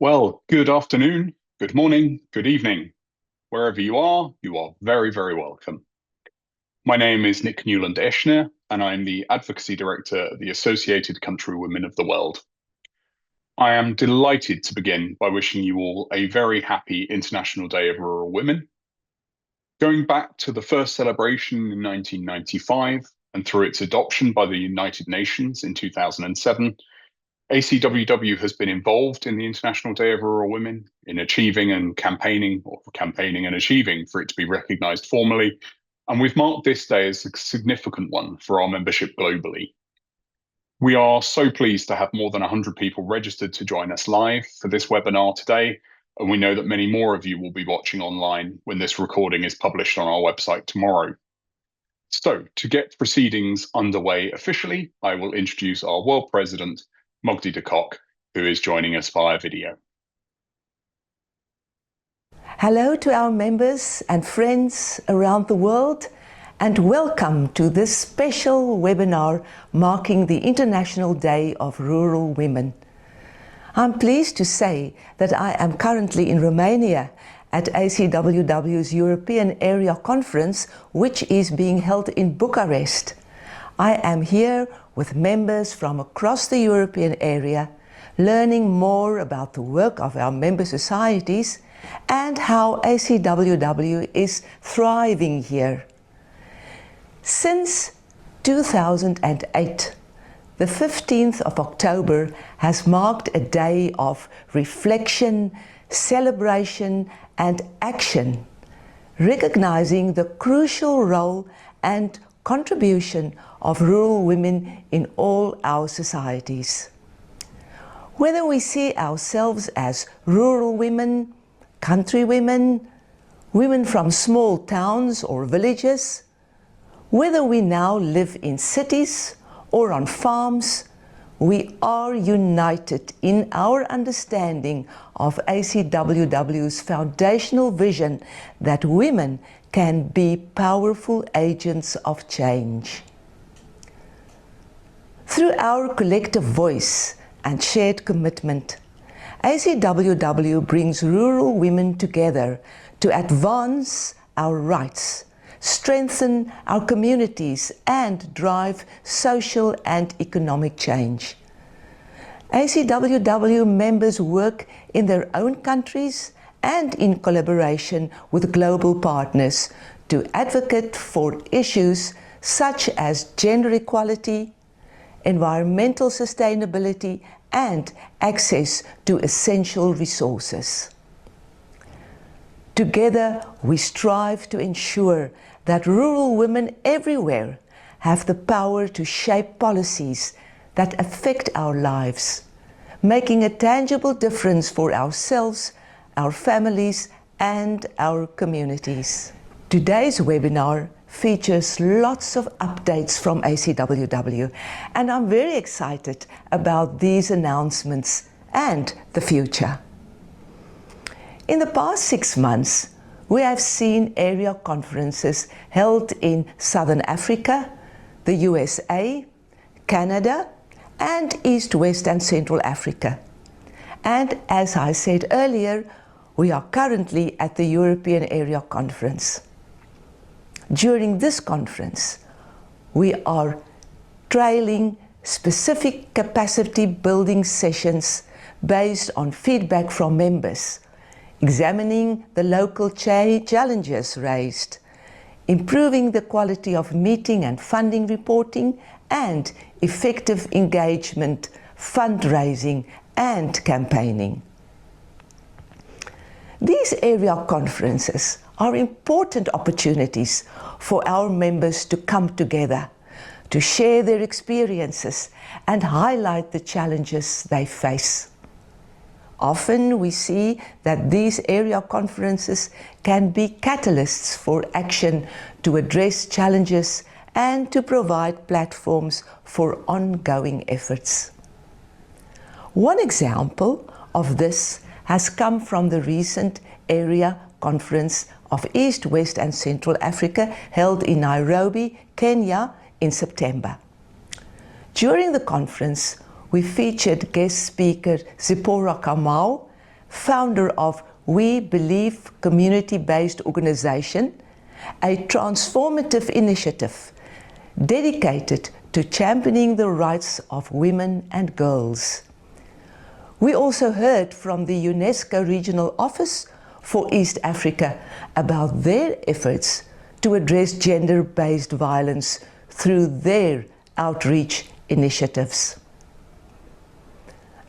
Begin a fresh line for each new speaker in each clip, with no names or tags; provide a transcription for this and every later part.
Well, good afternoon, good morning, good evening. Wherever you are very, very welcome. My name is Nick Newland-Eschner, and I'm the Advocacy Director at the Associated Country Women of the World. I am delighted to begin by wishing you all a very happy International Day of Rural Women. Going back to the first celebration in 1995 and through its adoption by the United Nations in 2007, ACWW has been involved in the International Day of Rural Women in achieving and campaigning, or campaigning and achieving for it to be recognised formally. And we've marked this day as a significant one for our membership globally. We are so pleased to have more than 100 people registered to join us live for this webinar today. And we know that many more of you will be watching online when this recording is published on our website tomorrow. So to get proceedings underway officially, I will introduce our World President, Mogdi de Kock, who is joining us via video.
Hello to our members and friends around the world, and welcome to this special webinar marking the International Day of Rural Women. I'm pleased to say that I am currently in Romania at ACWW's European Area Conference, which is being held in Bucharest. I am here with members from across the European area, learning more about the work of our member societies and how ACWW is thriving here. Since 2008, the 15th of October has marked a day of reflection, celebration and action, recognizing the crucial role and contribution of rural women in all our societies. Whether we see ourselves as rural women, country women, women from small towns or villages, whether we now live in cities or on farms, we are united in our understanding of ACWW's foundational vision that women can be powerful agents of change. Through our collective voice and shared commitment, ACWW brings rural women together to advance our rights, strengthen our communities and drive social and economic change. ACWW members work in their own countries and in collaboration with global partners to advocate for issues such as gender equality, environmental sustainability and access to essential resources. Together, we strive to ensure that rural women everywhere have the power to shape policies that affect our lives, making a tangible difference for ourselves, our families and our communities. Today's webinar features lots of updates from ACWW, and I'm very excited about these announcements and the future. In the past 6 months, we have seen area conferences held in Southern Africa, the USA, Canada, and East, West and Central Africa. And as I said earlier, we are currently at the European Area Conference. During this conference, we are trialing specific capacity building sessions based on feedback from members, examining the local challenges raised, improving the quality of meeting and funding reporting, and effective engagement, fundraising, and campaigning. These area conferences are important opportunities for our members to come together, to share their experiences and highlight the challenges they face. Often we see that these area conferences can be catalysts for action to address challenges and to provide platforms for ongoing efforts. One example of this has come from the recent Area Conference of East, West and Central Africa held in Nairobi, Kenya in September. During the conference, we featured guest speaker Zipporah Kamau founder of We Believe community-based organization, a transformative initiative dedicated to championing the rights of women and girls. We also heard from the UNESCO Regional Office for East Africa about their efforts to address gender-based violence through their outreach initiatives.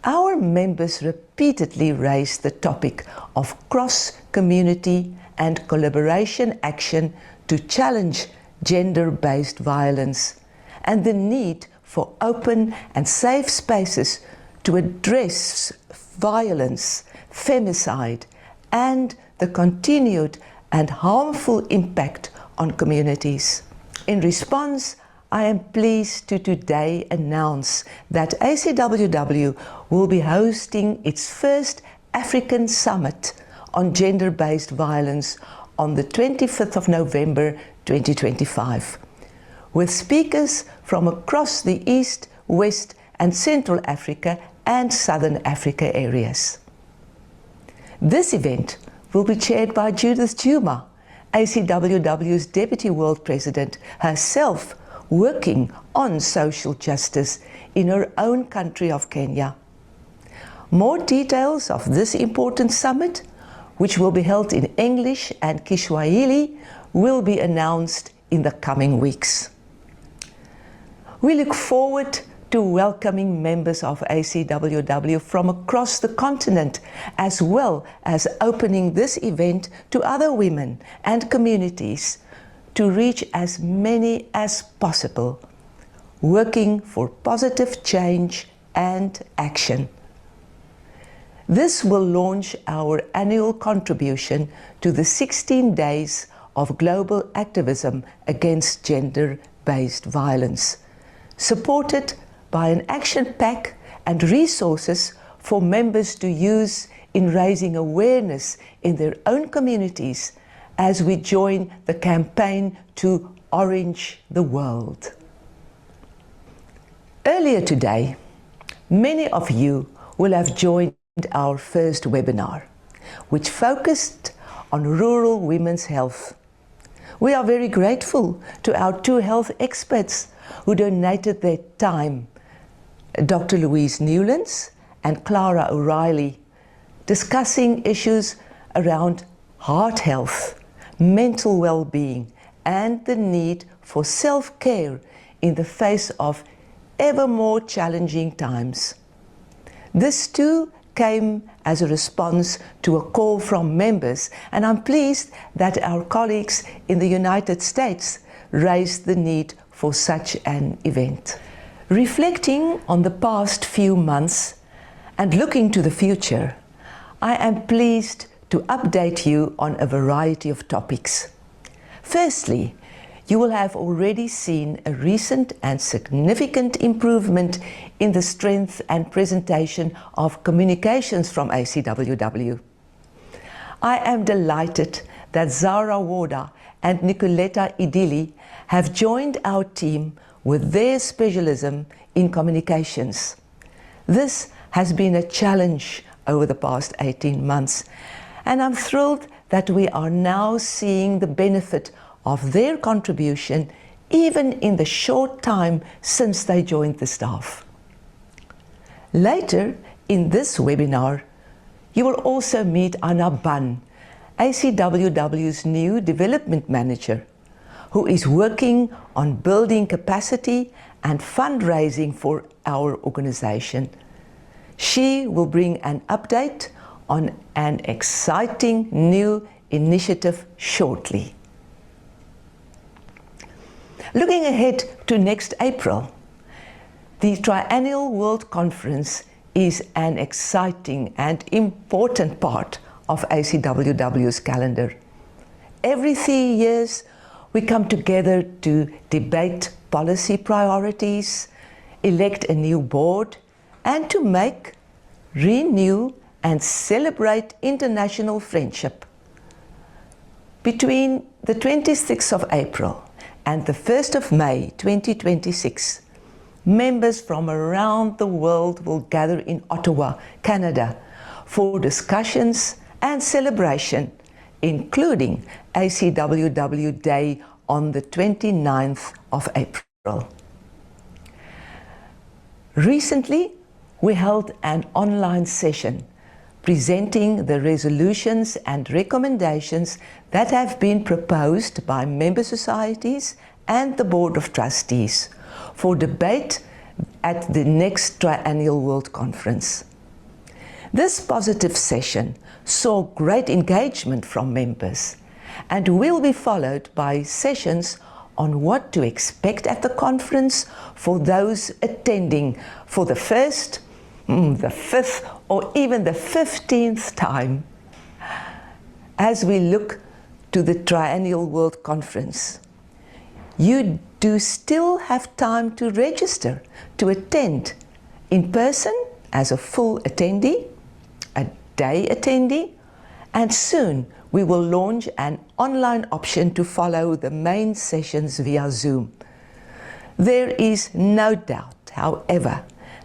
Our members repeatedly raised the topic of cross-community and collaboration action to challenge gender-based violence and the need for open and safe spaces to address violence, femicide, and the continued and harmful impact on communities. In response, I am pleased to today announce that ACWW will be hosting its first African Summit on gender-based violence on the 25th of November 2025, with speakers from across the East, West and Central Africa and Southern Africa areas. This event will be chaired by Judith Juma, ACWW's Deputy World President, herself working on social justice in her own country of Kenya. More details of this important summit, which will be held in English and Kiswahili, will be announced in the coming weeks. We look forward to welcoming members of ACWW from across the continent, as well as opening this event to other women and communities to reach as many as possible, working for positive change and action. This will launch our annual contribution to the 16 days of global activism against gender-based violence, supported by an action pack and resources for members to use in raising awareness in their own communities as we join the campaign to Orange the World. Earlier today, many of you will have joined our first webinar, which focused on rural women's health. We are very grateful to our two health experts who donated their time, Dr. Louise Newlands and Clara O'Reilly, discussing issues around heart health, mental well-being, and the need for self-care in the face of ever more challenging times. This too came as a response to a call from members, and I'm pleased that our colleagues in the United States raised the need for such an event. Reflecting on the past few months and looking to the future, I am pleased to update you on a variety of topics. Firstly, you will have already seen a recent and significant improvement in the strength and presentation of communications from ACWW. I am delighted that Zara Woda and Nicoletta Idili have joined our team with their specialism in communications. This has been a challenge over the past 18 months, and I'm thrilled that we are now seeing the benefit of their contribution even in the short time since they joined the staff. Later in this webinar, you will also meet Anna Ban, ACWW's new development manager, who is working on building capacity and fundraising for our organization. She will bring an update on an exciting new initiative shortly. Looking ahead to next April, the Triennial World Conference is an exciting and important part of ACWW's calendar. Every 3 years, we come together to debate policy priorities, elect a new board, and to make, renew, and celebrate international friendship. Between the 26th of April and the 1st of May 2026, members from around the world will gather in Ottawa, Canada, for discussions and celebration, including ACWW Day on the 29th of April. Recently, we held an online session presenting the resolutions and recommendations that have been proposed by member societies and the Board of Trustees for debate at the next Triennial World Conference. This positive session saw great engagement from members and will be followed by sessions on what to expect at the conference for those attending for the first, the fifth, or even the 15th time as we look to the Triennial World Conference. You do still have time to register to attend in person as a full attendee, a day attendee, and soon we will launch an online option to follow the main sessions via Zoom. There is no doubt, however,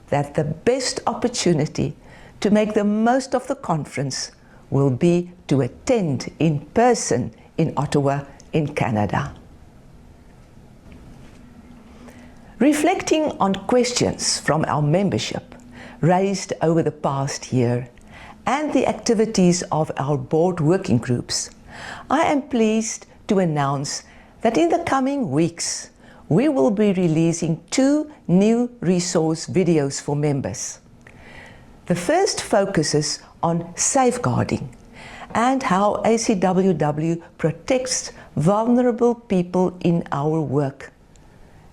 that the best opportunity to make the most of the conference will be to attend in person in Ottawa, in Canada. Reflecting on questions from our membership raised over the past year and the activities of our board working groups, I am pleased to announce that in the coming weeks we will be releasing 2 new resource videos for members. The first focuses on safeguarding and how ACWW protects vulnerable people in our work.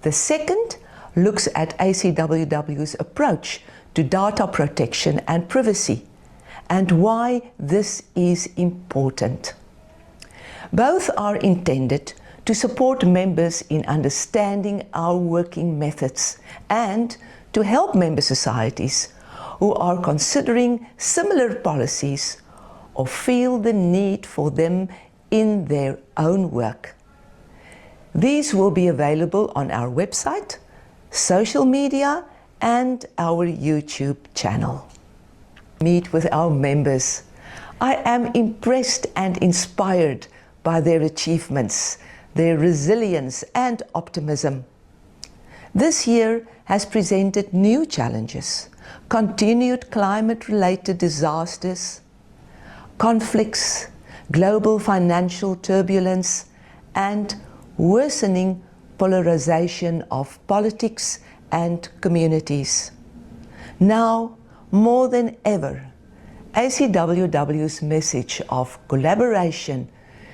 The second looks at ACWW's approach to data protection and privacy and why this is important. Both are intended to support members in understanding our working methods and to help member societies who are considering similar policies or feel the need for them in their own work. These will be available on our website, social media, and our YouTube channel. Meet with our members. I am impressed and inspired by their achievements, their resilience and optimism. This year has presented new challenges, continued climate-related disasters, conflicts, global financial turbulence, and worsening polarization of politics and communities. Now, more than ever, ACWW's message of collaboration,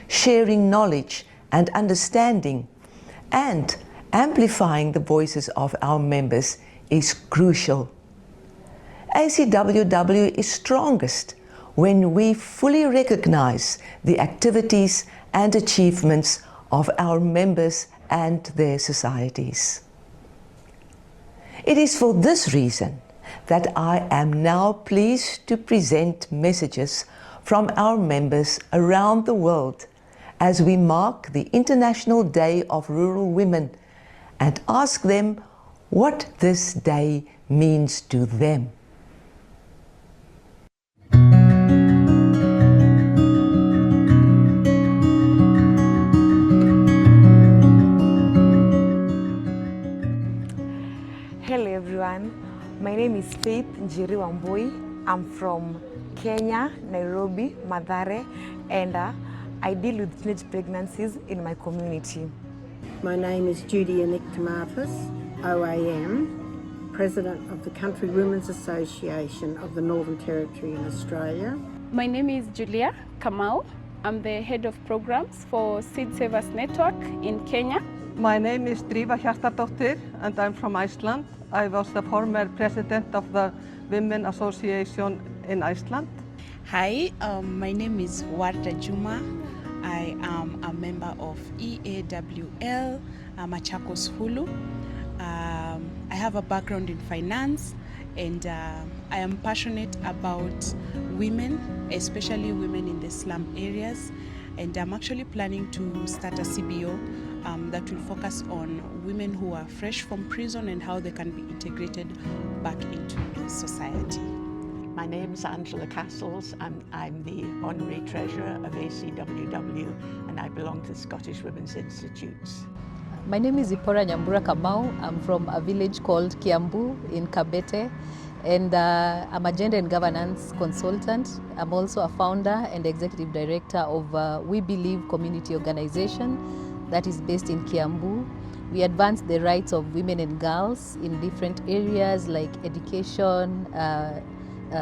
sharing knowledge and understanding, and amplifying the voices of our members is crucial. ACWW is strongest when we fully recognize the activities and achievements of our members and their societies. It is for this reason that I am now pleased to present messages from our members around the world as we mark the International Day of Rural Women and ask them what this day means to them.
Hello everyone, my name is Faith Njiri Wambui. I'm from Kenya, Nairobi, Mathare, and I deal with teenage pregnancies in my community.
My name is Judy Aniktomatis, OAM, President of the Country Women's Association of the Northern Territory in Australia.
My name is Julia Kamau. I'm the Head of Programs for Seed Savers Network in Kenya.
My name is Drífa Hjartardóttir and I'm from Iceland. I was the former president of the Women Association in Iceland.
Hi, my name is Warda Juma. I am a member of EAWL, Machakos Hulu. I have a background in finance and I am passionate about women, especially women in the slum areas. And I'm actually planning to start a CBO that will focus on women who are fresh from prison and how they can be integrated back into society.
My name is Angela Castles and I'm the Honorary Treasurer of ACWW and I belong to the Scottish Women's Institutes.
My name is Ipora Nyambura Kamau. I'm from a village called Kiambu in Kabete, and I'm a gender and governance consultant. I'm also a founder and executive director of We Believe community organization that is based in Kiambu. We advance the rights of women and girls in different areas like education,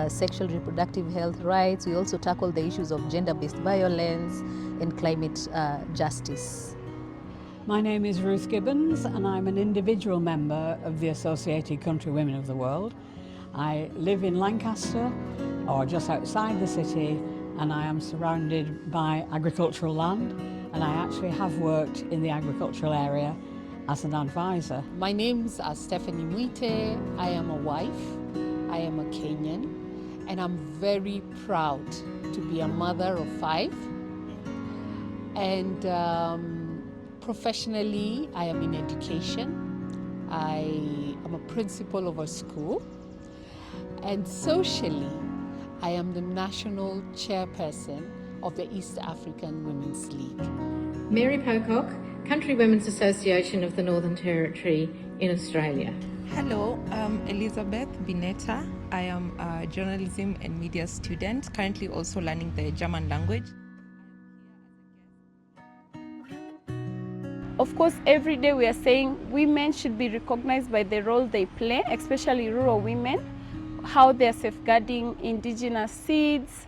sexual reproductive health rights. We also tackle the issues of gender-based violence and climate justice.
My name is Ruth Gibbons and I'm an individual member of the Associated Country Women of the World. I live in Lancaster, or just outside the city, and I am surrounded by agricultural land, and I actually have worked in the agricultural area as an advisor.
My name's Stephanie Mwite. I am a wife, I am a Kenyan, and I'm very proud to be a mother of 5. And professionally, I am in education. I am a principal of a school. And socially, I am the national chairperson of the East African Women's League.
Mary Pocock, Country Women's Association of the Northern Territory in Australia.
Hello, I'm Elizabeth Bineta. I am a journalism and media student, currently also learning the German language.
Of course, every day we are saying women should be recognized by the role they play, especially rural women, how they are safeguarding indigenous seeds.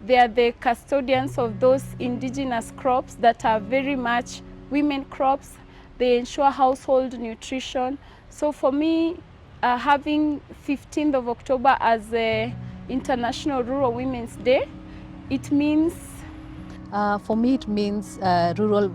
They are the custodians of those indigenous crops that are very much women crops. They ensure household nutrition. So for me, having 15th of October as International Rural Women's Day, it means
for me, it means rural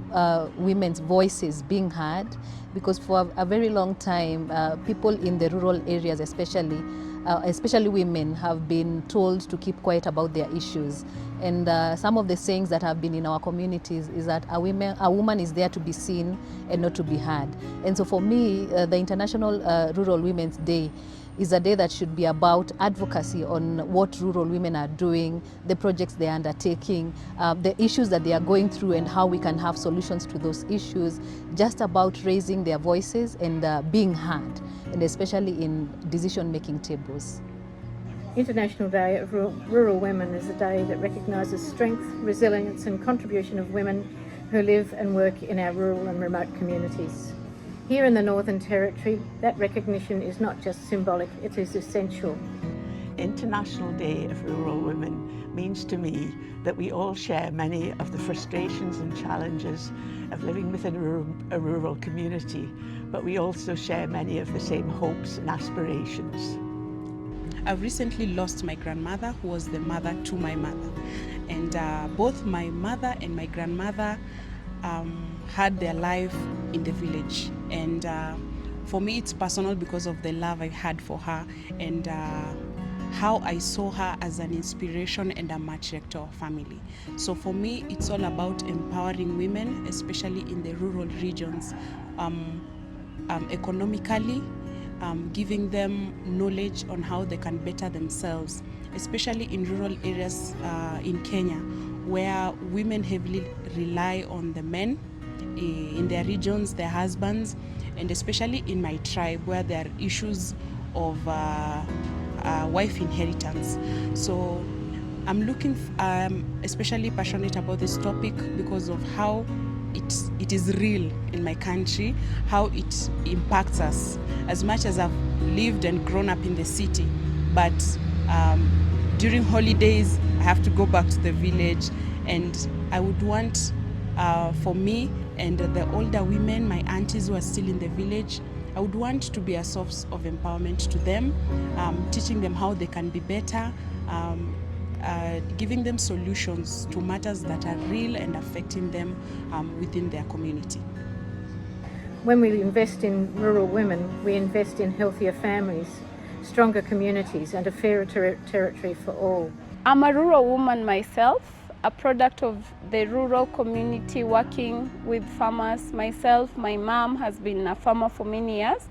women's voices being heard, because for a very long time, people in the rural areas, especially women, have been told to keep quiet about their issues. And some of the sayings that have been in our communities is that a woman is there to be seen and not to be heard. And so for me, the International Rural Women's Day is a day that should be about advocacy on what rural women are doing, the projects they are undertaking, the issues that they are going through and how we can have solutions to those issues, just about raising their voices and being heard, and especially in decision-making tables.
International Day of Rural Women is a day that recognises strength, resilience and contribution of women who live and work in our rural and remote communities. Here in the Northern Territory, that recognition is not just symbolic, it is essential.
International Day of Rural Women means to me that we all share many of the frustrations and challenges of living within a rural community, but we also share many of the same hopes and aspirations.
I've recently lost my grandmother, who was the mother to my mother. And both my mother and my grandmother had their life in the village. And for me, it's personal because of the love I had for her and how I saw her as an inspiration and a matriarch to our family. So for me, it's all about empowering women, especially in the rural regions, economically, giving them knowledge on how they can better themselves, especially in rural areas in Kenya, where women heavily rely on the men in their regions, their husbands, and especially in my tribe where there are issues of wife inheritance. So I'm especially passionate about this topic because of how it is real in my country, how it impacts us. As much as I've lived and grown up in the city, but during holidays I have to go back to the village, and I would want for me and the older women, my aunties who are still in the village, I would want to be a source of empowerment to them, teaching them how they can be better, giving them solutions to matters that are real and affecting them within their community.
When we invest in rural women, we invest in healthier families, stronger communities and a fairer territory for all.
I'm a rural woman myself, a product of the rural community, working with farmers myself. My mom has been a farmer for many years.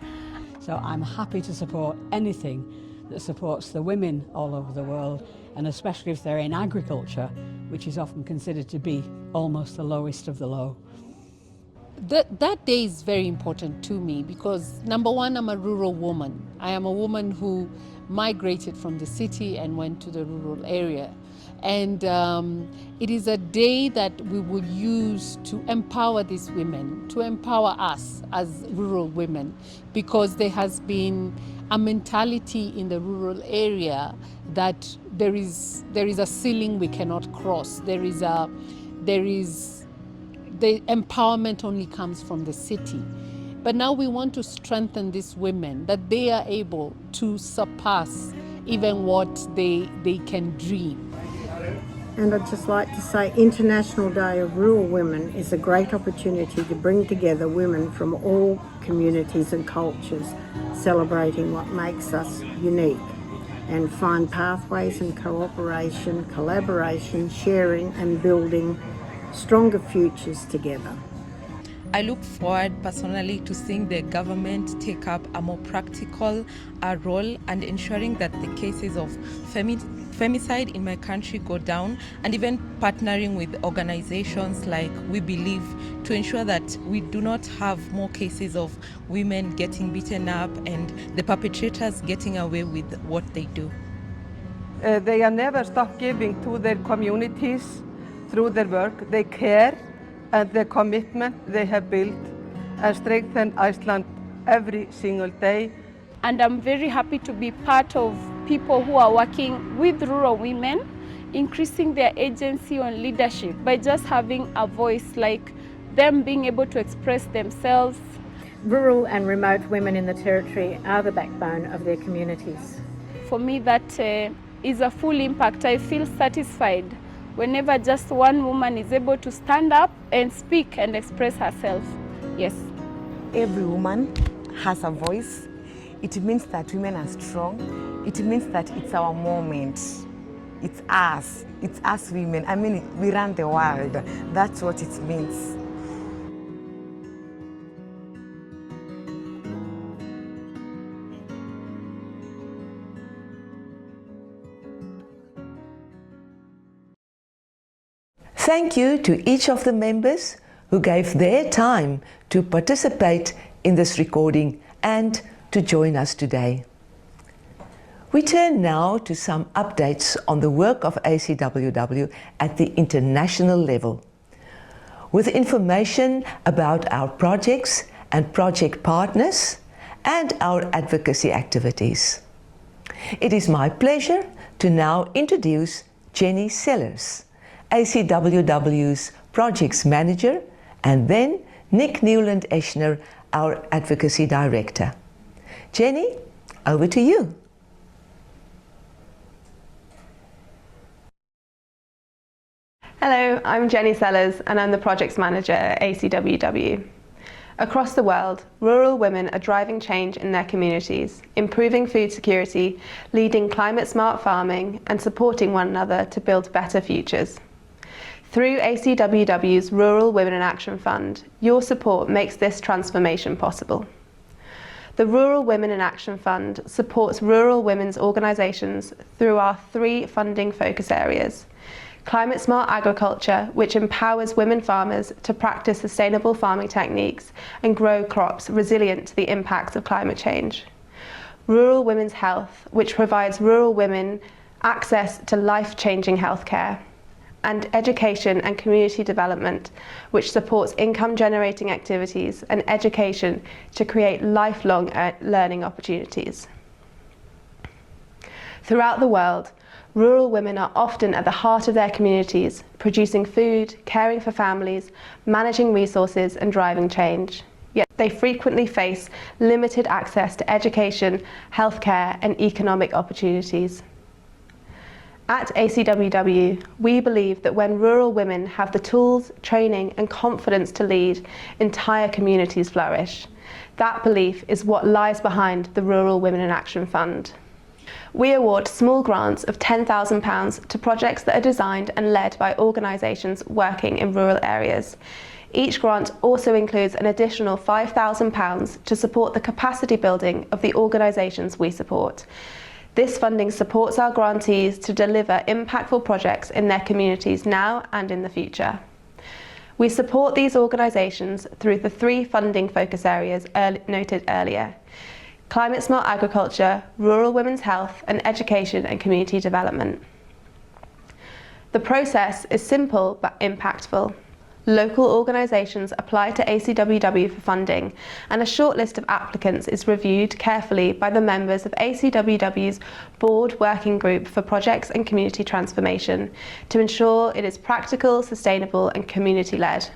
So I'm happy to support anything that supports the women all over the world, and especially if they're in agriculture, which is often considered to be almost the lowest of the low.
That day is very important to me because, number one, I'm a rural woman. I am a woman who migrated from the city and went to the rural area. And it is a day that we will use to empower these women, to empower us as rural women, because there has been a mentality in the rural area that there is a ceiling we cannot cross. The empowerment only comes from the city. But now we want to strengthen these women, that they are able to surpass even what they can dream.
And I'd just like to say International Day of Rural Women is a great opportunity to bring together women from all communities and cultures, celebrating what makes us unique, and find pathways and cooperation, collaboration, sharing and building stronger futures together.
I look forward personally to seeing the government take up a more practical role and ensuring that the cases of femicide in my country go down, and even partnering with organizations like We Believe to ensure that we do not have more cases of women getting beaten up and the perpetrators getting away with what they do.
They have never stopped giving to their communities through their work. They care, and the commitment they have built and strengthened Iceland every single day.
And I'm very happy to be part of people who are working with rural women, increasing their agency on leadership by just having a voice, like them being able to express themselves.
Rural and remote women in the Territory are the backbone of their communities.
For me, that is a full impact. I feel satisfied whenever just one woman is able to stand up and speak and express herself. Yes.
Every woman has a voice. It means that women are strong. It means that it's our moment. It's us women. I mean, we run the world. That's what it means.
Thank you to each of the members who gave their time to participate in this recording and to join us today. We turn now to some updates on the work of ACWW at the international level, with information about our projects and project partners and our advocacy activities. It is my pleasure to now introduce Jenny Sellers, ACWW's Projects Manager, and then Nick Newland-Eschner, our Advocacy Director. Jenny, over to you.
Hello, I'm Jenny Sellers and I'm the Projects Manager at ACWW. Across the world, rural women are driving change in their communities, improving food security, leading climate-smart farming, and supporting one another to build better futures. Through ACWW's Rural Women in Action Fund, your support makes this transformation possible. The Rural Women in Action Fund supports rural women's organisations through our 3 funding focus areas: climate-smart agriculture, which empowers women farmers to practice sustainable farming techniques and grow crops resilient to the impacts of climate change; rural women's health, which provides rural women access to life-changing healthcare; and education and community development, which supports income-generating activities and education to create lifelong learning opportunities. Throughout the world, rural women are often at the heart of their communities, producing food, caring for families, managing resources and driving change. Yet they frequently face limited access to education, healthcare and economic opportunities. At ACWW, we believe that when rural women have the tools, training and confidence to lead, entire communities flourish. That belief is what lies behind the Rural Women in Action Fund. We award small grants of £10,000 to projects that are designed and led by organisations working in rural areas. Each grant also includes an additional £5,000 to support the capacity building of the organisations we support. This funding supports our grantees to deliver impactful projects in their communities now and in the future. We support these organisations through the 3 funding focus areas noted earlier: climate smart agriculture, rural women's health, and education and community development. The process is simple but impactful. Local organisations apply to ACWW for funding, and a short list of applicants is reviewed carefully by the members of ACWW's Board Working Group for Projects and Community Transformation to ensure it is practical, sustainable and community-led.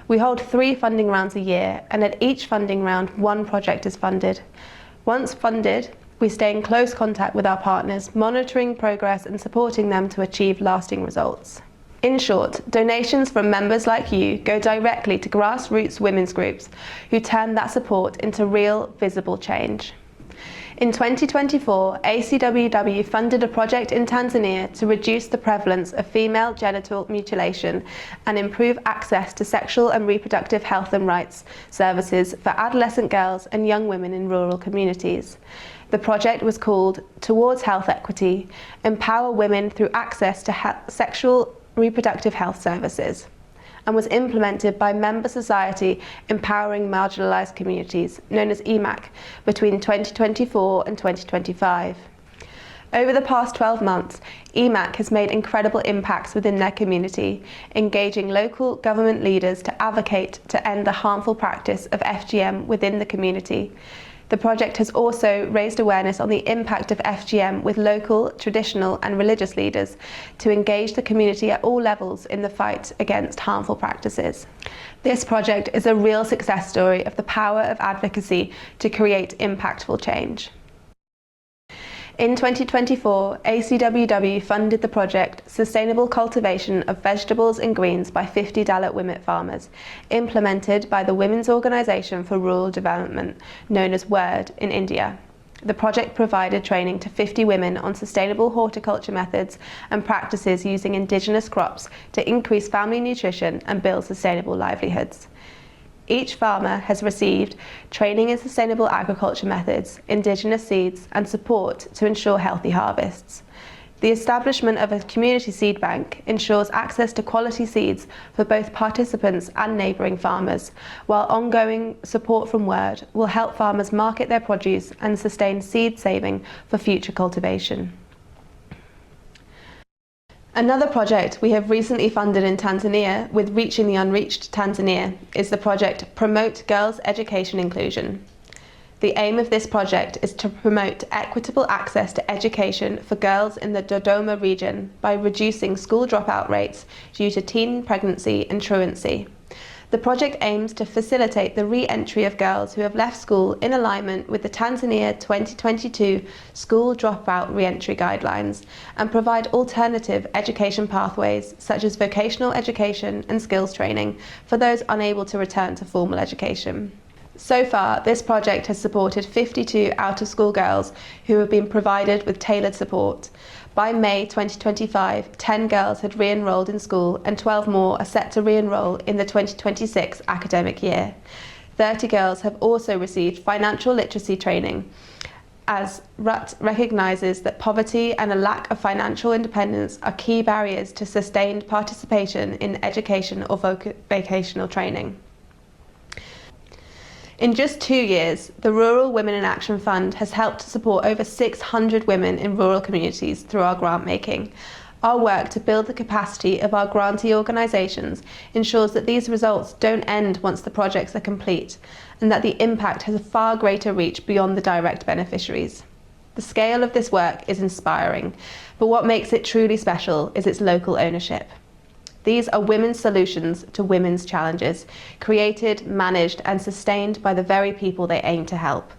We hold 3 funding rounds a year, and at each funding round 1 project is funded. Once funded, we stay in close contact with our partners, monitoring progress and supporting them to achieve lasting results. In short, donations from members like you go directly to grassroots women's groups who turn that support into real, visible change. In 2024, ACWW funded a project in Tanzania to reduce the prevalence of female genital mutilation and improve access to sexual and reproductive health and rights services for adolescent girls and young women in rural communities. The project was called Towards Health Equity: Empower Women Through Access to Sexual Reproductive Health Services, and was implemented by Member Society Empowering Marginalised Communities, known as EMAC, between 2024 and 2025. Over the past 12 months, EMAC has made incredible impacts within their community, engaging local government leaders to advocate to end the harmful practice of FGM within the community. The project has also raised awareness on the impact of FGM with local, traditional and religious leaders to engage the community at all levels in the fight against harmful practices. This project is a real success story of the power of advocacy to create impactful change. In 2024, ACWW funded the project Sustainable Cultivation of Vegetables and Greens by 50 Dalit women farmers, implemented by the Women's Organisation for Rural Development, known as WORD, in India. The project provided training to 50 women on sustainable horticulture methods and practices using indigenous crops to increase family nutrition and build sustainable livelihoods. Each farmer has received training in sustainable agriculture methods, indigenous seeds and support to ensure healthy harvests. The establishment of a community seed bank ensures access to quality seeds for both participants and neighbouring farmers, while ongoing support from WORD will help farmers market their produce and sustain seed saving for future cultivation. Another project we have recently funded in Tanzania with Reaching the Unreached Tanzania is the project Promote Girls' Education Inclusion. The aim of this project is to promote equitable access to education for girls in the Dodoma region by reducing school dropout rates due to teen pregnancy and truancy. The project aims to facilitate the re-entry of girls who have left school in alignment with the Tanzania 2022 School Dropout Re-entry Guidelines and provide alternative education pathways such as vocational education and skills training for those unable to return to formal education. So far, this project has supported 52 out-of-school girls who have been provided with tailored support. By May 2025, 10 girls had re-enrolled in school and 12 more are set to re-enroll in the 2026 academic year. 30 girls have also received financial literacy training, as RUT recognises that poverty and a lack of financial independence are key barriers to sustained participation in education or vocational training. In just 2 years, the Rural Women in Action Fund has helped to support over 600 women in rural communities through our grant making. Our work to build the capacity of our grantee organisations ensures that these results don't end once the projects are complete, and that the impact has a far greater reach beyond the direct beneficiaries. The scale of this work is inspiring, but what makes it truly special is its local ownership. These are women's solutions to women's challenges, created, managed and sustained by the very people they aim to help.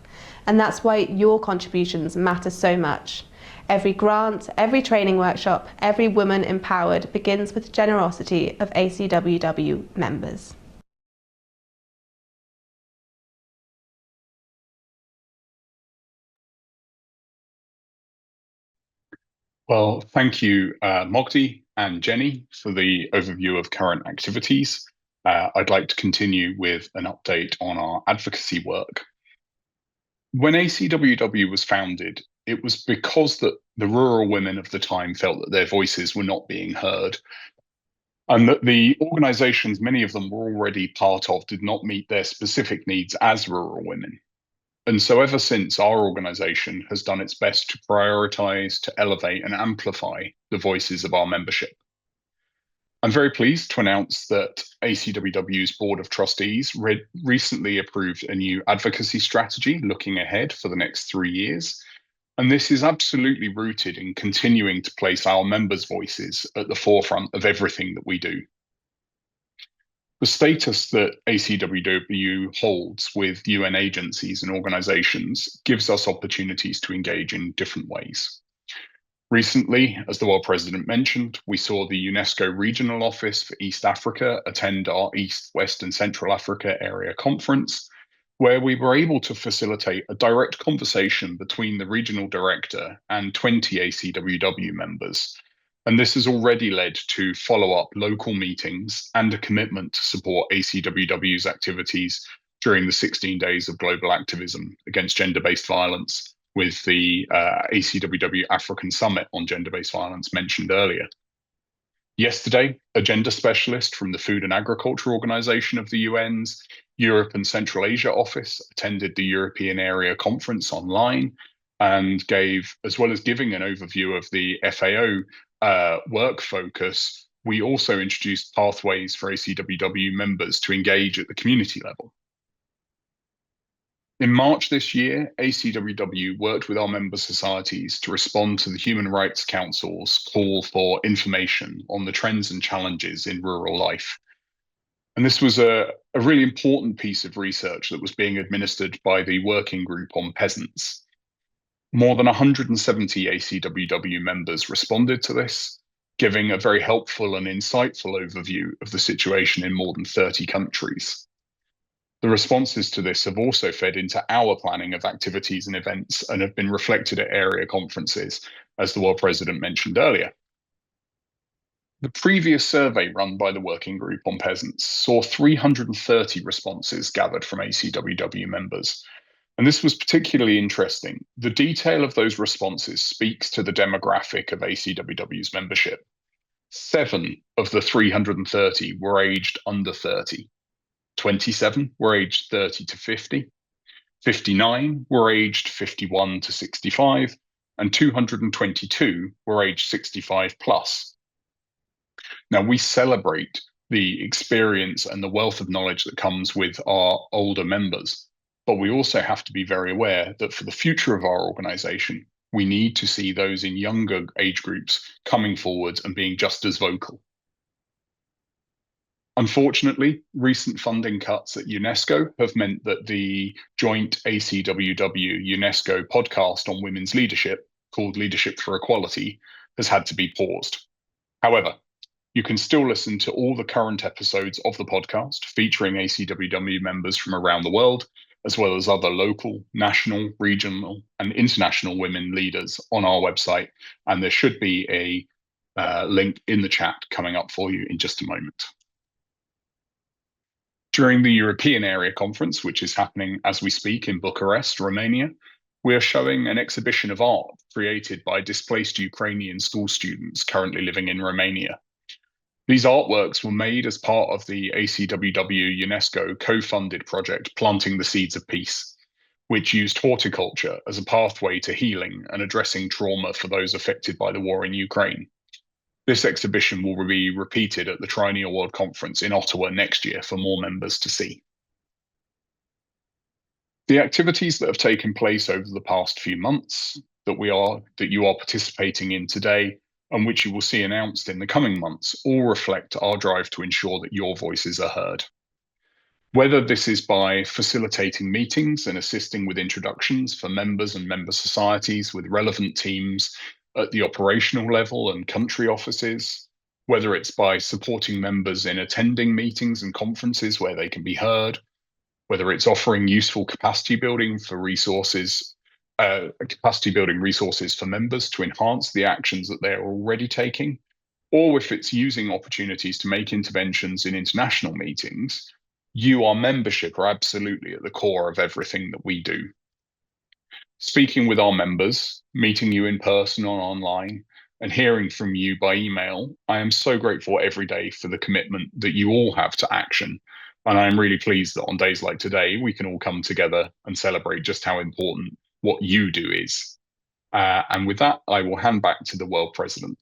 And that's why your contributions matter so much. Every grant, every training workshop, every woman empowered begins with the generosity of ACWW members.
Well, thank you, Mogdi and Jenny, for the overview of current activities. I'd like to continue with an update on our advocacy work. When ACWW was founded, it was because the rural women of the time felt that their voices were not being heard, and that the organizations many of them were already part of did not meet their specific needs as rural women. And so ever since, our organization has done its best to prioritize, to elevate and amplify the voices of our membership. I'm very pleased to announce that ACWW's Board of Trustees recently approved a new advocacy strategy looking ahead for the next 3 years. And this is absolutely rooted in continuing to place our members' voices at the forefront of everything that we do. The status that ACWW holds with UN agencies and organizations gives us opportunities to engage in different ways. Recently, as the World President mentioned, we saw the UNESCO Regional Office for East Africa attend our East, West and Central Africa Area Conference, where we were able to facilitate a direct conversation between the regional director and 20 ACWW members. And this has already led to follow-up local meetings and a commitment to support ACWW's activities during the 16 days of global activism against gender-based violence, with the ACWW African Summit on Gender-Based Violence mentioned earlier. Yesterday, a gender specialist from the Food and Agriculture Organization of the UN's Europe and Central Asia office attended the European Area Conference online and gave, as well as giving an overview of the FAO work focus, we also introduced pathways for ACWW members to engage at the community level. In March this year, ACWW worked with our member societies to respond to the Human Rights Council's call for information on the trends and challenges in rural life. And this was a really important piece of research that was being administered by the Working Group on Peasants. More than 170 ACWW members responded to this, giving a very helpful and insightful overview of the situation in more than 30 countries. The responses to this have also fed into our planning of activities and events and have been reflected at area conferences, as the World President mentioned earlier. The previous survey run by the Working Group on Peasants saw 330 responses gathered from ACWW members. And this was particularly interesting. The detail of those responses speaks to the demographic of ACWW's membership. 7 of the 330 were aged under 30. 27 were aged 30 to 50, 59 were aged 51 to 65, and 222 were aged 65 plus. Now, we celebrate the experience and the wealth of knowledge that comes with our older members, but we also have to be very aware that for the future of our organization, we need to see those in younger age groups coming forward and being just as vocal. Unfortunately, recent funding cuts at UNESCO have meant that the joint ACWW-UNESCO podcast on women's leadership, called Leadership for Equality, has had to be paused. However, you can still listen to all the current episodes of the podcast featuring ACWW members from around the world, as well as other local, national, regional, and international women leaders on our website. And there should be a link in the chat coming up for you in just a moment. During the European Area Conference, which is happening as we speak in Bucharest, Romania, we are showing an exhibition of art created by displaced Ukrainian school students currently living in Romania. These artworks were made as part of the ACWW UNESCO co-funded project Planting the Seeds of Peace, which used horticulture as a pathway to healing and addressing trauma for those affected by the war in Ukraine. This exhibition will be repeated at the Triennial World Conference in Ottawa next year for more members to see. The activities that have taken place over the past few months that you are participating in today and which you will see announced in the coming months all reflect our drive to ensure that your voices are heard. Whether this is by facilitating meetings and assisting with introductions for members and member societies with relevant teams at the operational level and country offices, whether it's by supporting members in attending meetings and conferences where they can be heard, whether it's offering useful capacity building resources for members to enhance the actions that they're already taking, or if it's using opportunities to make interventions in international meetings, our membership are absolutely at the core of everything that we do. Speaking with our members, meeting you in person or online, and hearing from you by email, I am so grateful every day for the commitment that you all have to action. And I'm really pleased that on days like today, we can all come together and celebrate just how important what you do is. And with that, I will hand back to the World President.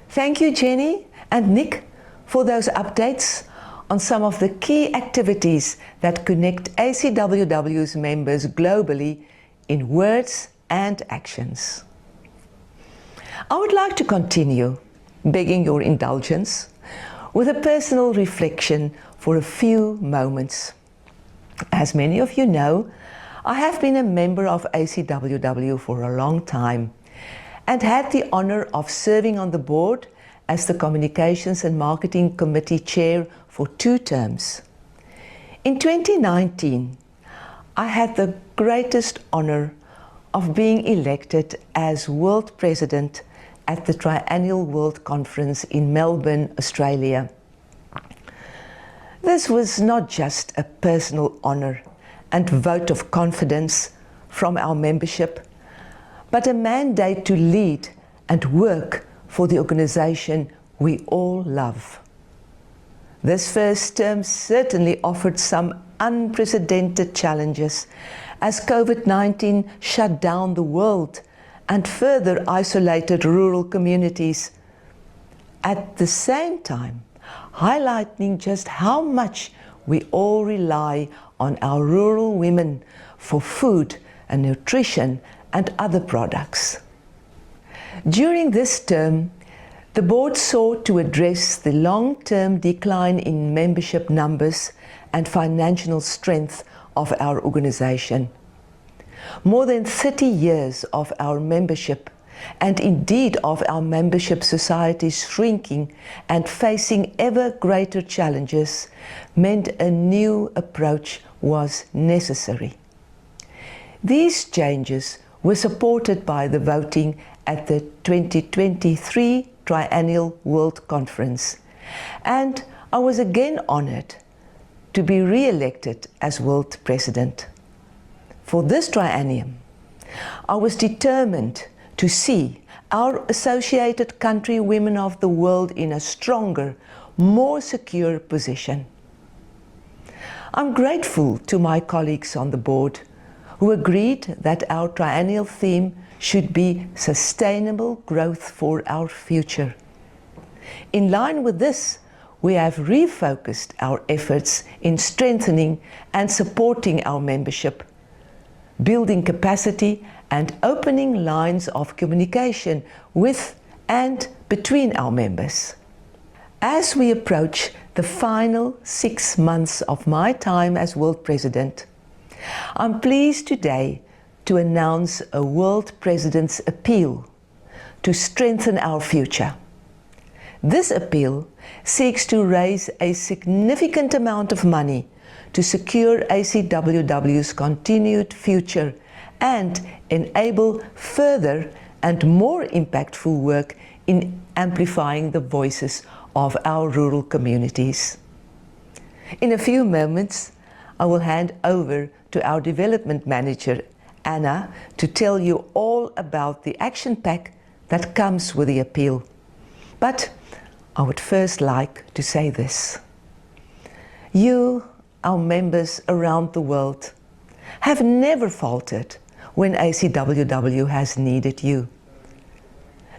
Thank you, Jenny and Nick, for those updates on some of the key activities that connect ACWW's members globally in words and actions. I would like to continue, begging your indulgence, with a personal reflection for a few moments. As many of you know, I have been a member of ACWW for a long time and had the honor of serving on the board as the Communications and Marketing Committee Chair for 2 terms. In 2019, I had the greatest honor of being elected as World President at the Triennial World Conference in Melbourne, Australia. This was not just a personal honor and vote of confidence from our membership, but a mandate to lead and work for the organization we all love. This first term certainly offered some unprecedented challenges as COVID-19 shut down the world and further isolated rural communities. At the same time, highlighting just how much we all rely on our rural women for food and nutrition and other products. During this term, the board sought to address the long-term decline in membership numbers and financial strength of our organization. More than 30 years of our membership, and indeed of our membership societies shrinking and facing ever greater challenges, meant a new approach was necessary. These changes were supported by the voting at the 2023 Triennial World Conference, and I was again honored to be re-elected as World President. For this triennium, I was determined to see our associated country women of the world in a stronger, more secure position. I'm grateful to my colleagues on the board who agreed that our triennial theme should be sustainable growth for our future. In line with this, we have refocused our efforts in strengthening and supporting our membership, building capacity and opening lines of communication with and between our members. As we approach the final 6 months of my time as World President, I'm pleased today to announce a World President's appeal to strengthen our future. This appeal seeks to raise a significant amount of money to secure ACWW's continued future and enable further and more impactful work in amplifying the voices of our rural communities. In a few moments, I will hand over to our Development Manager, Anna, to tell you all about the action pack that comes with the appeal. But I would first like to say this. You, our members around the world, have never faltered when ACWW has needed you.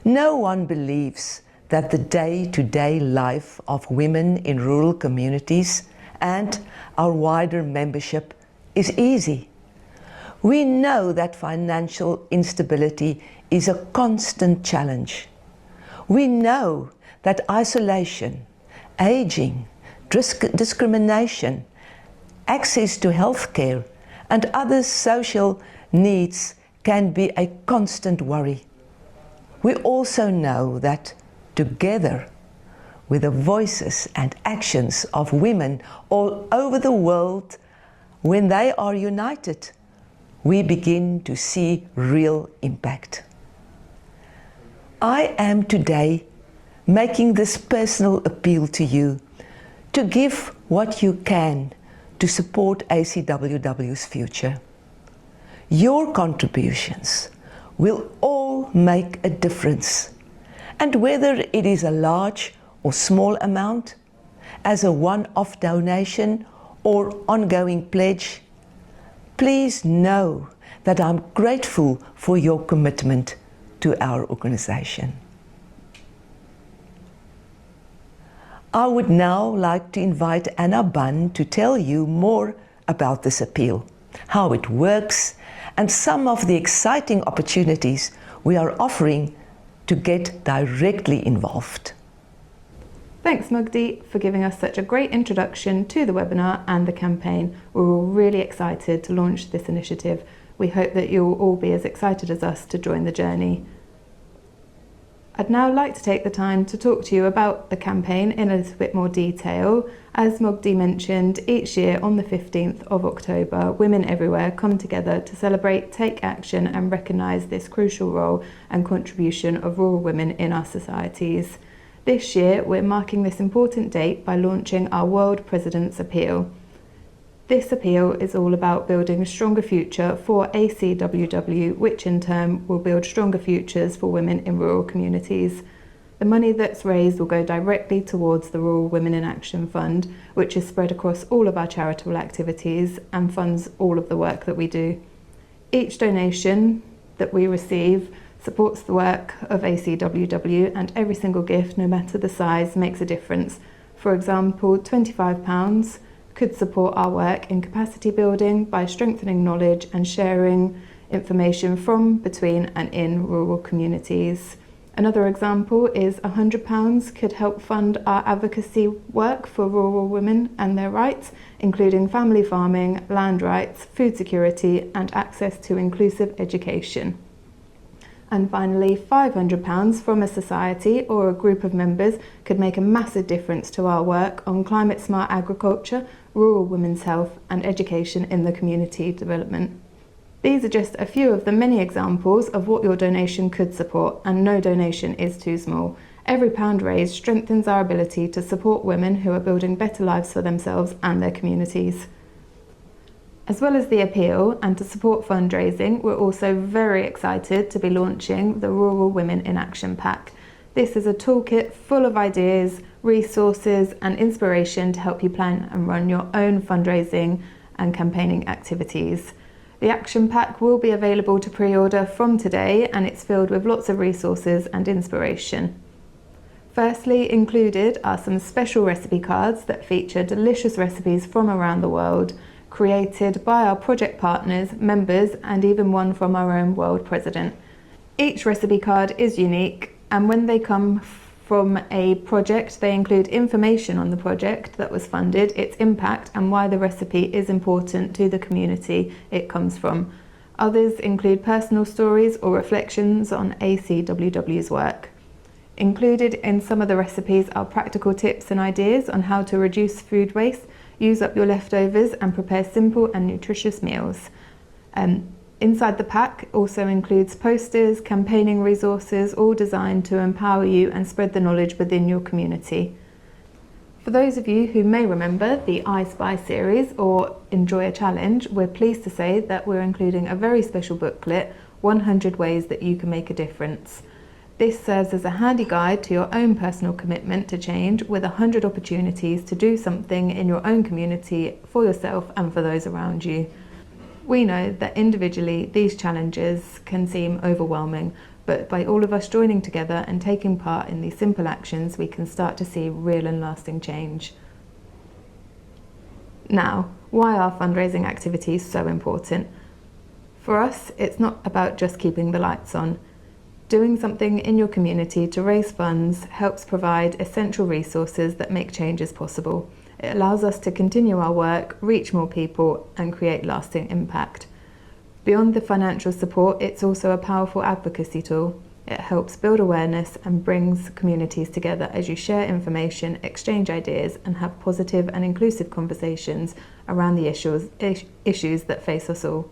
No one believes that the day-to-day life of women in rural communities and our wider membership is easy. We know that financial instability is a constant challenge. We know that isolation, aging, discrimination, access to healthcare and other social needs can be a constant worry. We also know that together with the voices and actions of women all over the world, when they are united, we begin to see real impact. I am today making this personal appeal to you to give what you can to support ACWW's future. Your contributions will all make a difference, and whether it is a large or small amount, as a one-off donation or ongoing pledge, please know that I'm grateful for your commitment to our organization. I would now like to invite Anna Bunn to tell you more about this appeal, how it works, and some of the exciting opportunities we are offering to get directly involved.
Thanks Mugdi for giving us such a great introduction to the webinar and the campaign. We're all really excited to launch this initiative. We hope that you'll all be as excited as us to join the journey. I'd now like to take the time to talk to you about the campaign in a little bit more detail. As Mugdi mentioned, each year on the 15th of October, women everywhere come together to celebrate, take action and recognise this crucial role and contribution of rural women in our societies. This year, we're marking this important date by launching our World President's Appeal. This appeal is all about building a stronger future for ACWW, which in turn will build stronger futures for women in rural communities. The money that's raised will go directly towards the Rural Women in Action Fund, which is spread across all of our charitable activities and funds all of the work that we do. Each donation that we receive supports the work of ACWW, and every single gift, no matter the size, makes a difference. For example, £25 could support our work in capacity building by strengthening knowledge and sharing information from, between and in rural communities. Another example is £100 could help fund our advocacy work for rural women and their rights, including family farming, land rights, food security and access to inclusive education. And finally, £500 from a society or a group of members could make a massive difference to our work on climate smart agriculture, rural women's health and education in the community development. These are just a few of the many examples of what your donation could support, and no donation is too small. Every pound raised strengthens our ability to support women who are building better lives for themselves and their communities. As well as the appeal and to support fundraising, we're also very excited to be launching the Rural Women in Action Pack. This is a toolkit full of ideas, resources and inspiration to help you plan and run your own fundraising and campaigning activities. The Action Pack will be available to pre-order from today, and it's filled with lots of resources and inspiration. Firstly included are some special recipe cards that feature delicious recipes from around the world, created by our project partners, members and even one from our own world president. Each recipe card is unique, and when they come from a project, they include information on the project that was funded, its impact and why the recipe is important to the community it comes from. Others include personal stories or reflections on ACWW's work. Included in some of the recipes are practical tips and ideas on how to reduce food waste, use up your leftovers and prepare simple and nutritious meals. Inside the pack also includes posters, campaigning resources, all designed to empower you and spread the knowledge within your community. For those of you who may remember the I Spy series or enjoy a challenge, we're pleased to say that we're including a very special booklet, 100 Ways That You Can Make a Difference. This serves as a handy guide to your own personal commitment to change, with 100 opportunities to do something in your own community for yourself and for those around you. We know that individually these challenges can seem overwhelming, but by all of us joining together and taking part in these simple actions, we can start to see real and lasting change. Now, why are fundraising activities so important? For us, it's not about just keeping the lights on. Doing something in your community to raise funds helps provide essential resources that make changes possible. It allows us to continue our work, reach more people, and create lasting impact. Beyond the financial support, it's also a powerful advocacy tool. It helps build awareness and brings communities together as you share information, exchange ideas, and have positive and inclusive conversations around the issues that face us all.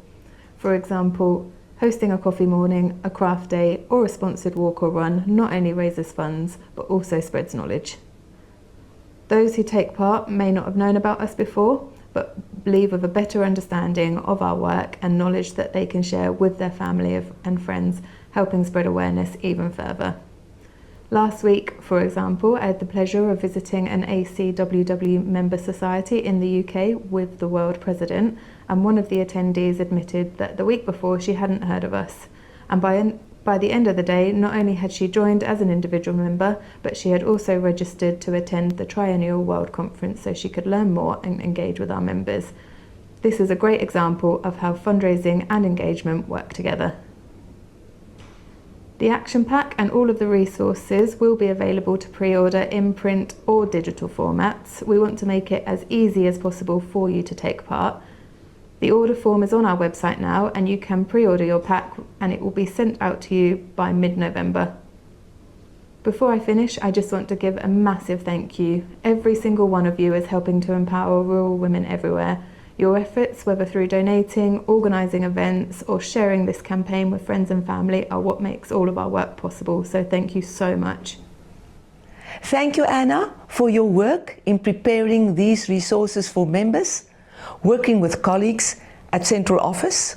For example, hosting a coffee morning, a craft day, or a sponsored walk or run not only raises funds, but also spreads knowledge.
Those who take part may not have known about us before, but leave with a better understanding of our work and knowledge that they can share with their family and friends, helping spread awareness even further. Last week, for example, I had the pleasure of visiting an ACWW member society in the UK with the world president, and one of the attendees admitted that the week before she hadn't heard of us. And by the end of the day, not only had she joined as an individual member, but she had also registered to attend the Triennial World Conference so she could learn more and engage with our members. This is a great example of how fundraising and engagement work together. The action pack and all of the resources will be available to pre-order in print or digital formats. We want to make it as easy as possible for you to take part. The order form is on our website now, and you can pre-order your pack and it will be sent out to you by mid-November. Before I finish, I just want to give a massive thank you. Every single one of you is helping to empower rural women everywhere. Your efforts, whether through donating, organising events or sharing this campaign with friends and family, are what makes all of our work possible, so thank you so much.
Thank you, Anna, for your work in preparing these resources for members, working with colleagues at Central Office.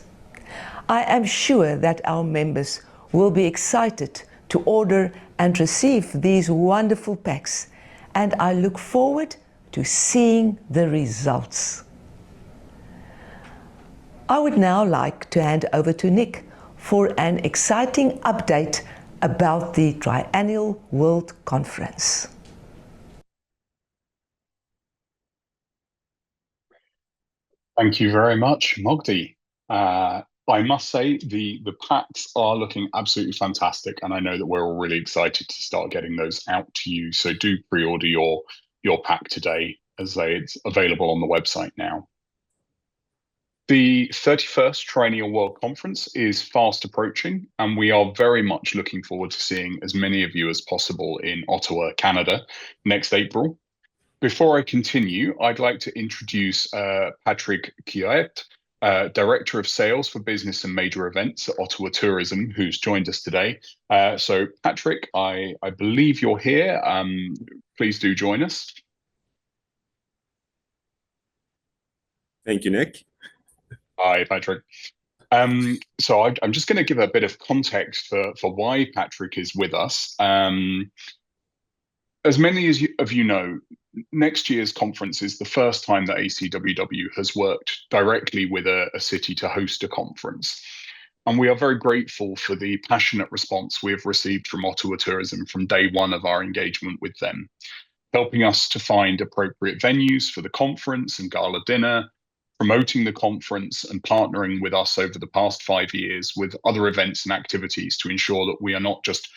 I am sure that our members will be excited to order and receive these wonderful packs, and I look forward to seeing the results. I would now like to hand over to Nick for an exciting update about the Triennial World Conference.
Thank you very much, Mogdi. I must say the packs are looking absolutely fantastic, and I know that we're all really excited to start getting those out to you. So do pre-order your pack today, as it's available on the website now. The 31st Triennial World Conference is fast approaching, and we are very much looking forward to seeing as many of you as possible in Ottawa, Canada, next April. Before I continue, I'd like to introduce Patrick Kiaet, Director of Sales for Business and Major Events at Ottawa Tourism, who's joined us today. So Patrick, I believe you're here. Please do join us.
Thank you, Nick.
Hi, Patrick. So I'm just going to give a bit of context for why Patrick is with us. As many of you know, next year's conference is the first time that ACWW has worked directly with a city to host a conference. And we are very grateful for the passionate response we have received from Ottawa Tourism from day one of our engagement with them, helping us to find appropriate venues for the conference and gala dinner, promoting the conference and partnering with us over the past 5 years with other events and activities to ensure that we are not just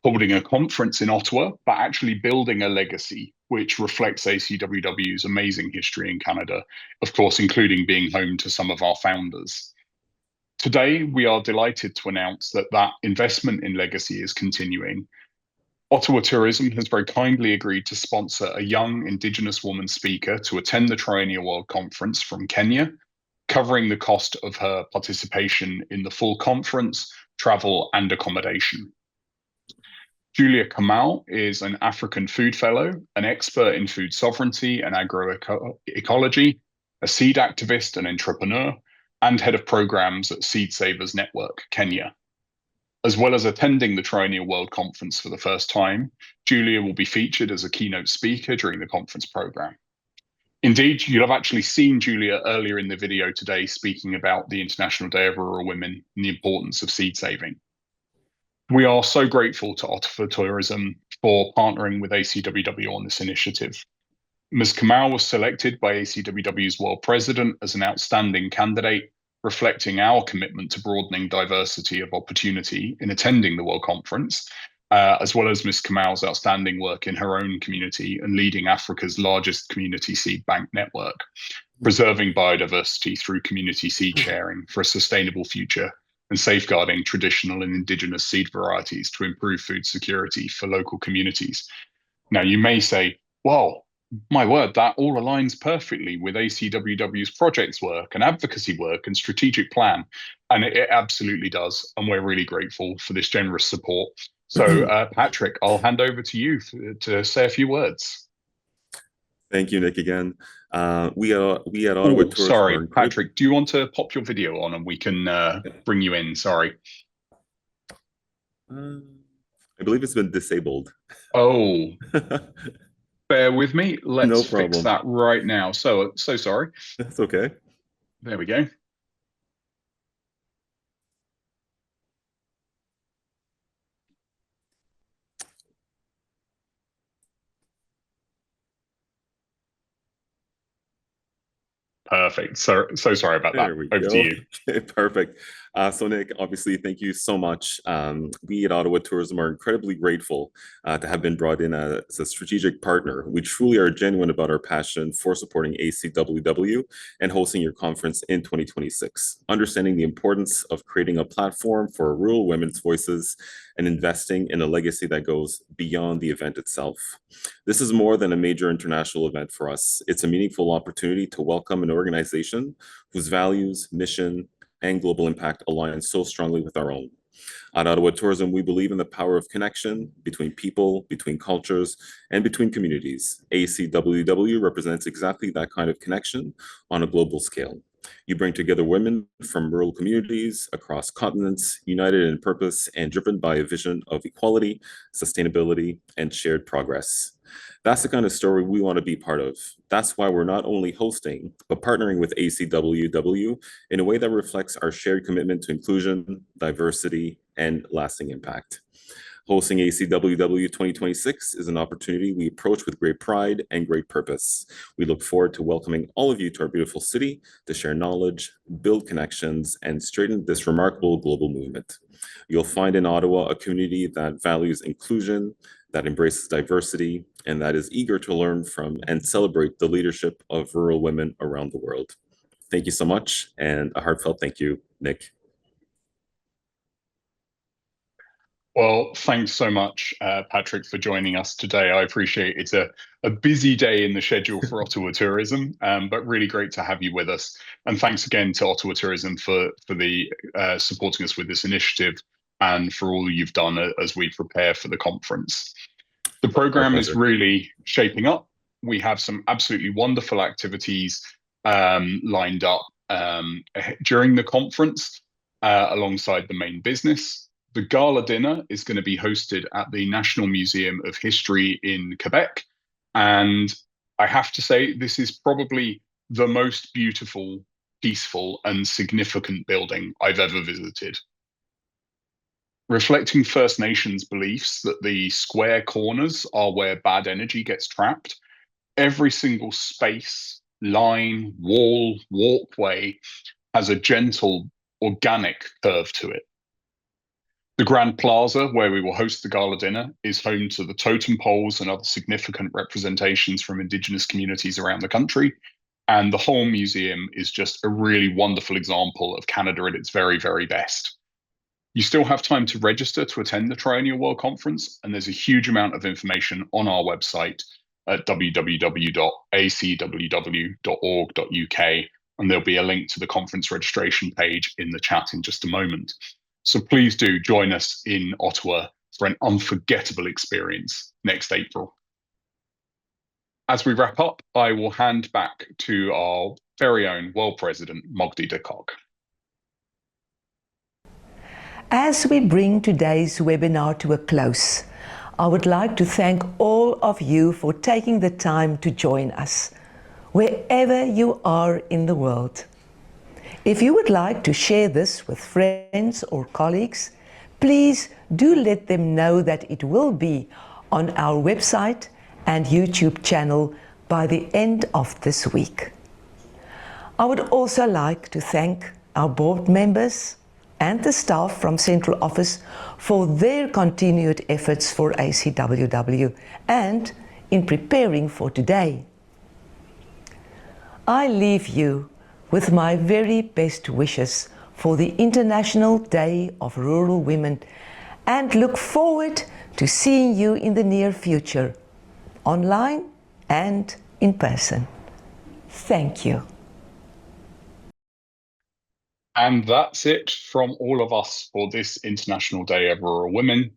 holding a conference in Ottawa, but actually building a legacy which reflects ACWW's amazing history in Canada, of course, including being home to some of our founders. Today, we are delighted to announce that investment in legacy is continuing. Ottawa Tourism has very kindly agreed to sponsor a young Indigenous woman speaker to attend the Triennial World Conference from Kenya, covering the cost of her participation in the full conference, travel and accommodation. Julia Kamau is an African food fellow, an expert in food sovereignty and agroecology, a seed activist and entrepreneur, and head of programs at Seed Savers Network, Kenya. As well as attending the Triennial World Conference for the first time, Julia will be featured as a keynote speaker during the conference program. Indeed, you'll have actually seen Julia earlier in the video today speaking about the International Day of Rural Women and the importance of seed saving. We are so grateful to Ottawa Tourism for partnering with ACWW on this initiative. Ms. Kamau was selected by ACWW's World President as an outstanding candidate, reflecting our commitment to broadening diversity of opportunity in attending the World Conference, as well as Ms. Kamau's outstanding work in her own community and leading Africa's largest community seed bank network, preserving biodiversity through community seed sharing for a sustainable future, and safeguarding traditional and indigenous seed varieties to improve food security for local communities. Now, you may say, well, my word, that all aligns perfectly with ACWW's projects work and advocacy work and strategic plan. And it absolutely does. And we're really grateful for this generous support. So, Patrick, I'll hand over to you to say a few words.
Thank you, Nick, again. We at Ottawa Tourism
Sorry, Patrick, do you want to pop your video on and we can bring you in? Sorry.
I believe it's been disabled.
Oh, bear with me. Let's
No
fix
problem.
that right now. So sorry.
That's okay.
There we go. Perfect. So sorry about that.
There we
Over
go.
to you.
Okay, perfect. So Nick, obviously, thank you so much. We at Ottawa Tourism are incredibly grateful to have been brought in as a strategic partner. We truly are genuine about our passion for supporting ACWW and hosting your conference in 2026, understanding the importance of creating a platform for rural women's voices and investing in a legacy that goes beyond the event itself. This is more than a major international event for us. It's a meaningful opportunity to welcome an organization whose values, mission, and global impact align so strongly with our own. At Ottawa Tourism, we believe in the power of connection between people, between cultures, and between communities. ACWW represents exactly that kind of connection on a global scale. You bring together women from rural communities across continents, united in purpose and driven by a vision of equality, sustainability, and shared progress. That's the kind of story we want to be part of. That's why we're not only hosting, but partnering with ACWW in a way that reflects our shared commitment to inclusion, diversity, and lasting impact. Hosting ACWW 2026 is an opportunity we approach with great pride and great purpose. We look forward to welcoming all of you to our beautiful city to share knowledge, build connections, and strengthen this remarkable global movement. You'll find in Ottawa a community that values inclusion, that embraces diversity, and that is eager to learn from and celebrate the leadership of rural women around the world. Thank you so much, and a heartfelt thank you, Nick.
Well, thanks so much, Patrick, for joining us today. I appreciate it's a busy day in the schedule for Ottawa Tourism, but really great to have you with us. And thanks again to Ottawa Tourism for the supporting us with this initiative and for all you've done as we prepare for the conference. The program is really shaping up. We have some absolutely wonderful activities lined up during the conference alongside the main business. The gala dinner is going to be hosted at the National Museum of History in Quebec. And I have to say, this is probably the most beautiful, peaceful, and significant building I've ever visited. Reflecting First Nations beliefs that the square corners are where bad energy gets trapped, every single space, line, wall, walkway has a gentle, organic curve to it. The Grand Plaza, where we will host the gala dinner, is home to the totem poles and other significant representations from Indigenous communities around the country. And the whole museum is just a really wonderful example of Canada at its very, very best. You still have time to register to attend the Triennial World Conference, and there's a huge amount of information on our website at www.acww.org.uk, and there'll be a link to the conference registration page in the chat in just a moment. So please do join us in Ottawa for an unforgettable experience next April. As we wrap up, I will hand back to our very own World President, Mogdi de Kock.
As we bring today's webinar to a close, I would like to thank all of you for taking the time to join us, wherever you are in the world. If you would like to share this with friends or colleagues, please do let them know that it will be on our website and YouTube channel by the end of this week. I would also like to thank our board members and the staff from Central Office for their continued efforts for ACWW and in preparing for today. I leave you with my very best wishes for the International Day of Rural Women and look forward to seeing you in the near future, online and in person. Thank you.
And that's it from all of us for this International Day of Rural Women.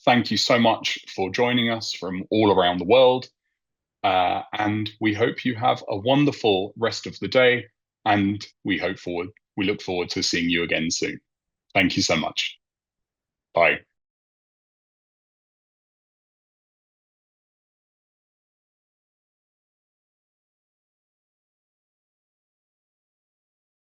Thank you so much for joining us from all around the world. And we hope you have a wonderful rest of the day, and we look forward to seeing you again soon. Thank you so much. Bye.